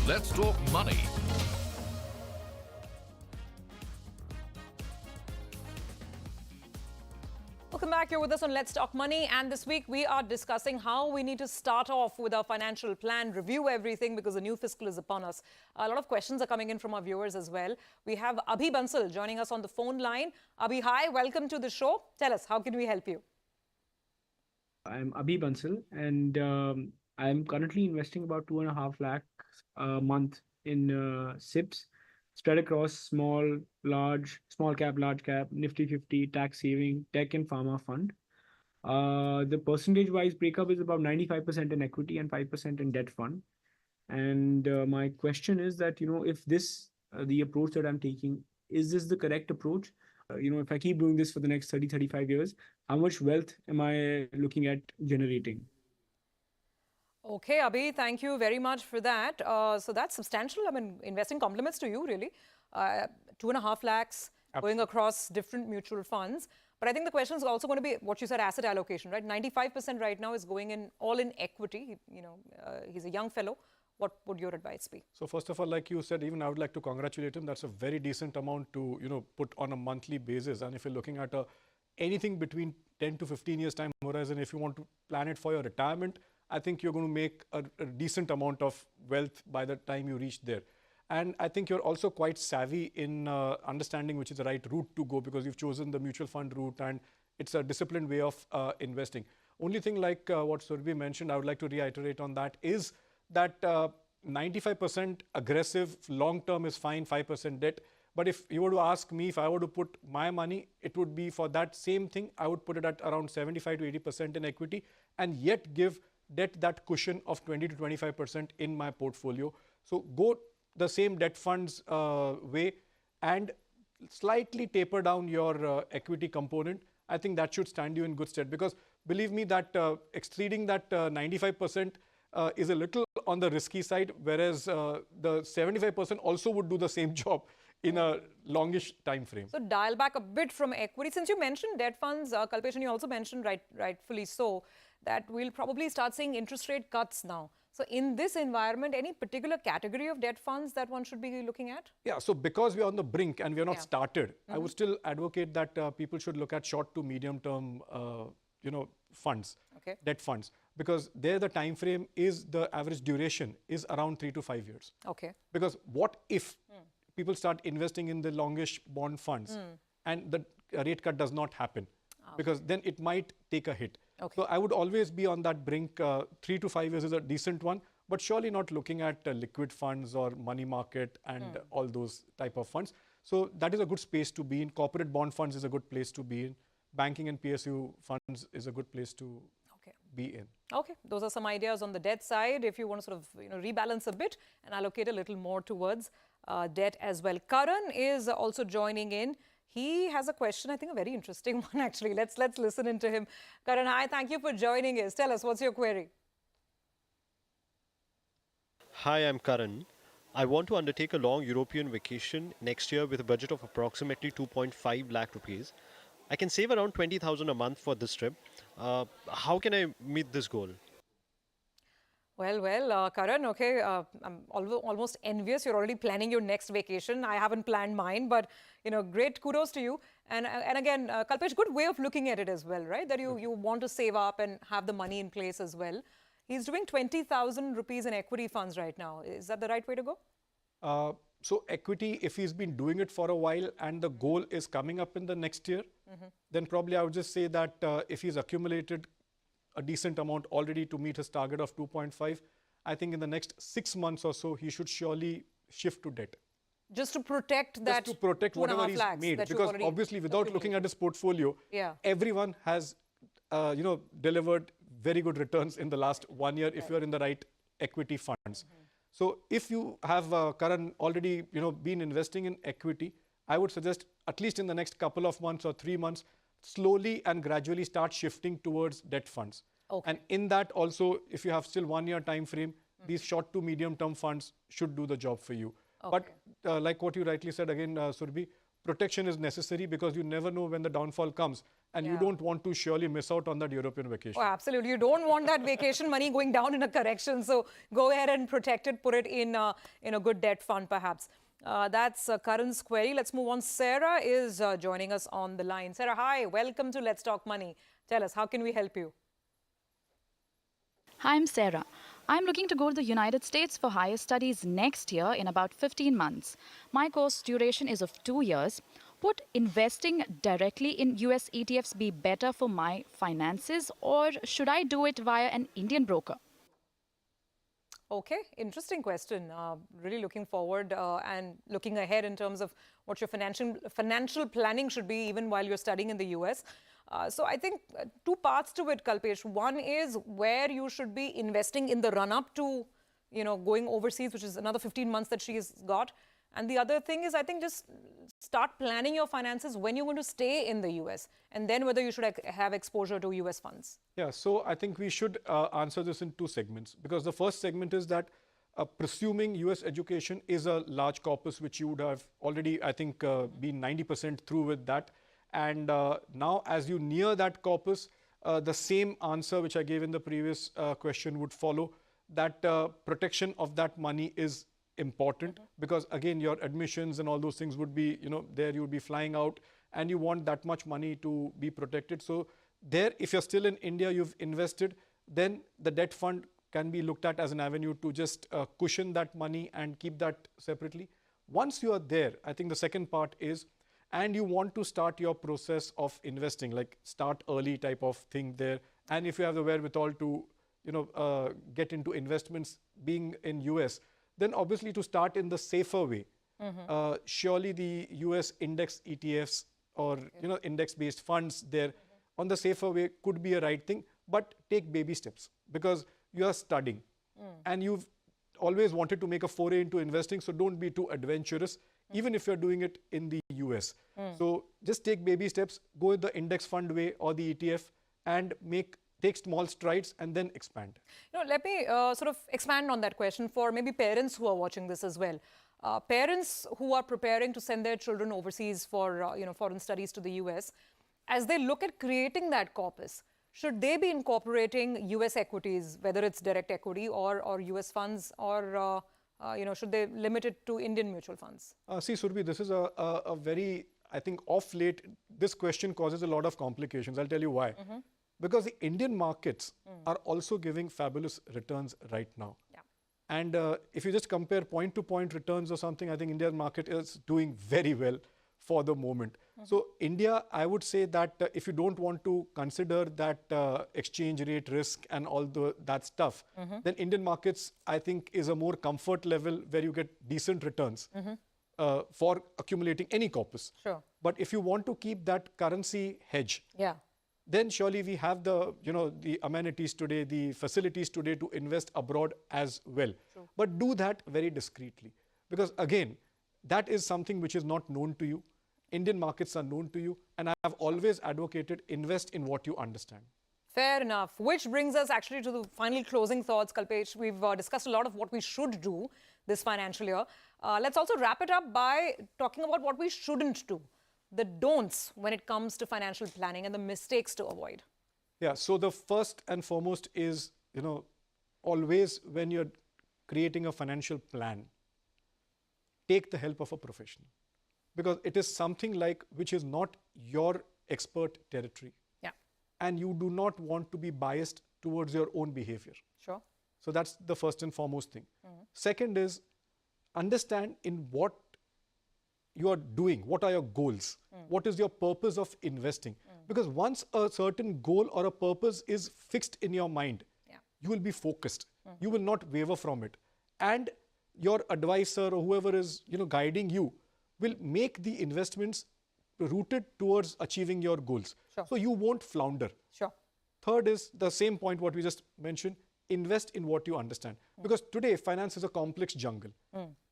Let's talk money. Welcome back. You're with us on Let's Talk Money, and this week we are discussing how we need to start off with our financial plan, review everything because the new fiscal is upon us. A lot of questions are coming in from our viewers as well. We have Abhi Bansal joining us on the phone line. Abhi, hi, welcome to the show. Tell us, how can we help you? I'm Abhi Bansal, and I'm currently investing about 2.5 lakhs a month in SIPs spread across small cap, large cap, Nifty 50, tax saving, tech and pharma fund. The percentage wise breakup is about 95% in equity and 5% in debt fund. And my question is that, if the approach that I'm taking, is this the correct approach? If I keep doing this for the next 30, 35 years, how much wealth am I looking at generating? Okay, Abhi, thank you very much for that. So that's substantial. I mean, investing compliments to you, really. 2.5 lakhs going across different mutual funds. But I think the question is also going to be what you said, asset allocation, right? 95% right now is going in all in equity. He's a young fellow. What would your advice be? So first of all, like you said, even I would like to congratulate him. That's a very decent amount to, put on a monthly basis. And if you're looking at anything between 10 to 15 years time horizon, if you want to plan it for your retirement, I think you're going to make a decent amount of wealth by the time you reach there. And I think you're also quite savvy in understanding which is the right route to go, because you've chosen the mutual fund route and it's a disciplined way of investing. Only thing like what Surabhi mentioned, I would like to reiterate on that is that 95% aggressive, long term is fine, 5% debt. But if you were to ask me if I were to put my money, it would be for that same thing. I would put it at around 75 to 80% in equity and yet give debt that cushion of 20 to 25% in my portfolio. So go the same debt funds way and slightly taper down your equity component. I think that should stand you in good stead, because believe me that exceeding that 95% is a little on the risky side, whereas the 75% also would do the same job in a longish time frame. So dial back a bit from equity. Since you mentioned debt funds, Kalpesh, and you also mentioned rightfully so, that we'll probably start seeing interest rate cuts now. So in this environment, any particular category of debt funds that one should be looking at? Yeah, so because we're on the brink and we're not started, I would still advocate that people should look at short to medium term funds, debt funds, because there the time frame is, the average duration is around 3 to 5 years. Okay. Because what if people start investing in the longish bond funds and the rate cut does not happen? Because then it might take a hit. Okay. So I would always be on that brink. 3 to 5 years is a decent one, but surely not looking at liquid funds or money market and all those type of funds. So that is a good space to be in. Corporate bond funds is a good place to be in. Banking and PSU funds is a good place to be in. Okay, those are some ideas on the debt side. If you want to sort of rebalance a bit and allocate a little more towards debt as well. Karan is also joining in. He has a question, I think a very interesting one actually. Let's listen into him. Karan, hi, thank you for joining us. Tell us, what's your query? Hi, I'm Karan. I want to undertake a long European vacation next year with a budget of approximately 2.5 lakh rupees. I can save around 20,000 a month for this trip. How can I meet this goal? Well, Karan, okay, I'm almost envious. You're already planning your next vacation. I haven't planned mine, but, great kudos to you. And again, Kalpesh, good way of looking at it as well, right? That you want to save up and have the money in place as well. He's doing 20,000 rupees in equity funds right now. Is that the right way to go? So equity, if he's been doing it for a while and the goal is coming up in the next year, then probably I would just say that if he's accumulated a decent amount already to meet his target of 2.5, I think in the next 6 months or so, he should surely shift to debt. Just to protect that. Just to protect whatever he's made. Because obviously, without looking at his portfolio, everyone has, delivered very good returns in the last 1 year if you're in the right equity funds. So if you have, Karan, already, been investing in equity, I would suggest at least in the next couple of months or 3 months, slowly and gradually start shifting towards debt funds. Okay. And in that also, if you have still 1 year time frame, these short to medium term funds should do the job for you. Okay. But like what you rightly said again, Surabhi, protection is necessary because you never know when the downfall comes. and you don't want to surely miss out on that European vacation. Oh, absolutely. You don't want that vacation money going down in a correction. So go ahead and protect it, put it in a good debt fund, perhaps. That's Karan's query. Let's move on. Sarah is joining us on the line. Sarah, hi. Welcome to Let's Talk Money. Tell us, how can we help you? Hi, I'm Sarah. I'm looking to go to the United States for higher studies next year in about 15 months. My course duration is of 2 years. Would investing directly in US ETFs be better for my finances, or should I do it via an Indian broker? Okay, interesting question. Really looking forward and looking ahead in terms of what your financial planning should be even while you're studying in the US. So I think two parts to it, Kalpesh. One is where you should be investing in the run-up to, going overseas, which is another 15 months that she's got. And the other thing is, I think, just start planning your finances when you're going to stay in the US, and then whether you should have exposure to US funds. Yeah, so I think we should answer this in two segments, because the first segment is that presuming US education is a large corpus, which you would have already, I think, been 90% through with that. And now as you near that corpus, the same answer which I gave in the previous question would follow, that protection of that money is important, because again your admissions and all those things would be there, you would be flying out, and you want that much money to be protected. So there, if you're still in India, you've invested, then the debt fund can be looked at as an avenue to just cushion that money and keep that separately. Once you are there, I think the second part is, and you want to start your process of investing, like start early type of thing there, and if you have the wherewithal to get into investments being in US, then obviously to start in the safer way, surely the US index ETFs or index-based funds there on the safer way could be a right thing, but take baby steps, because you are studying and you've always wanted to make a foray into investing, so don't be too adventurous, even if you're doing it in the US. So just take baby steps, go with the index fund way or the ETF, and take small strides and then expand. Let me sort of expand on that question for maybe parents who are watching this as well. Parents who are preparing to send their children overseas for foreign studies to the US, as they look at creating that corpus, should they be incorporating US equities, whether it's direct equity or US funds, or should they limit it to Indian mutual funds? See, Surabhi, this is a very, I think, off late, this question causes a lot of complications. I'll tell you why. Because the Indian markets are also giving fabulous returns right now. Yeah. And if you just compare point-to-point returns or something, I think India's market is doing very well for the moment. So India, I would say that if you don't want to consider that exchange rate risk and all that stuff, then Indian markets, I think, is a more comfort level where you get decent returns for accumulating any corpus. Sure. But if you want to keep that currency hedge, then surely we have the amenities today, the facilities today to invest abroad as well. True. But do that very discreetly, because again, that is something which is not known to you. Indian markets are known to you, and I have always advocated invest in what you understand. Fair enough. Which brings us actually to the final closing thoughts, Kalpesh. We've discussed a lot of what we should do this financial year. Let's also wrap it up by talking about what we shouldn't do, the don'ts when it comes to financial planning and the mistakes to avoid. Yeah, so the first and foremost is, always when you're creating a financial plan, take the help of a professional, because it is something like which is not your expert territory. Yeah. And you do not want to be biased towards your own behavior. Sure. So that's the first and foremost thing. Second is understand in what you are doing, what are your goals, what is your purpose of investing. Because once a certain goal or a purpose is fixed in your mind, you will be focused. You will not waver from it. And your advisor or whoever is guiding you will make the investments rooted towards achieving your goals. Sure. So you won't flounder. Sure. Third is the same point what we just mentioned, invest in what you understand. Because today finance is a complex jungle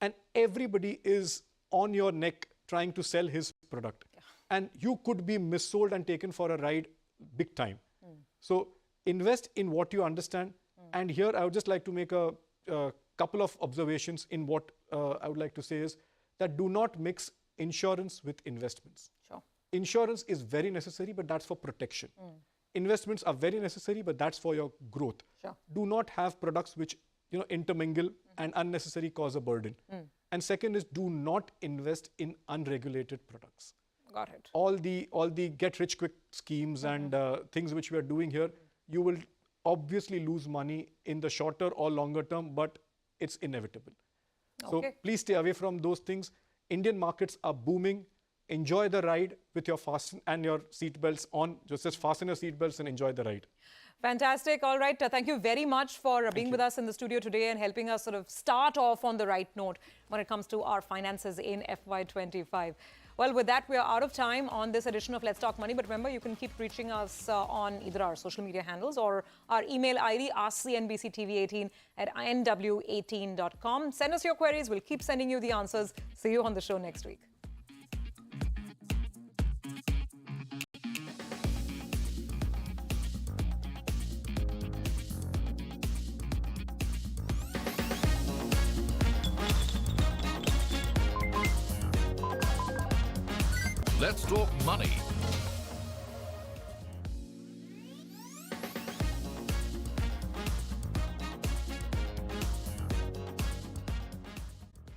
and everybody is on your neck trying to sell his product. And you could be missold and taken for a ride big time. So invest in what you understand. And here I would just like to make a couple of observations in what I would like to say is that do not mix insurance with investments. Sure. Insurance is very necessary, but that's for protection. Investments are very necessary, but that's for your growth. Sure. Do not have products which intermingle and unnecessarily cause a burden. And second is, do not invest in unregulated products. Got it. All the get-rich-quick schemes and things which we are doing here, you will obviously lose money in the shorter or longer term, but it's inevitable. So please stay away from those things. Indian markets are booming. Enjoy the ride with your fasten and your seatbelts on. Just fasten your seatbelts and enjoy the ride. Fantastic. All right. Thank you very much for being with us in the studio today and helping us sort of start off on the right note when it comes to our finances in FY25. Well, with that, we are out of time on this edition of Let's Talk Money. But remember, you can keep reaching us on either our social media handles or our email ID, askcnbc-tv18@nw18.com. Send us your queries. We'll keep sending you the answers. See you on the show next week. Let's Talk Money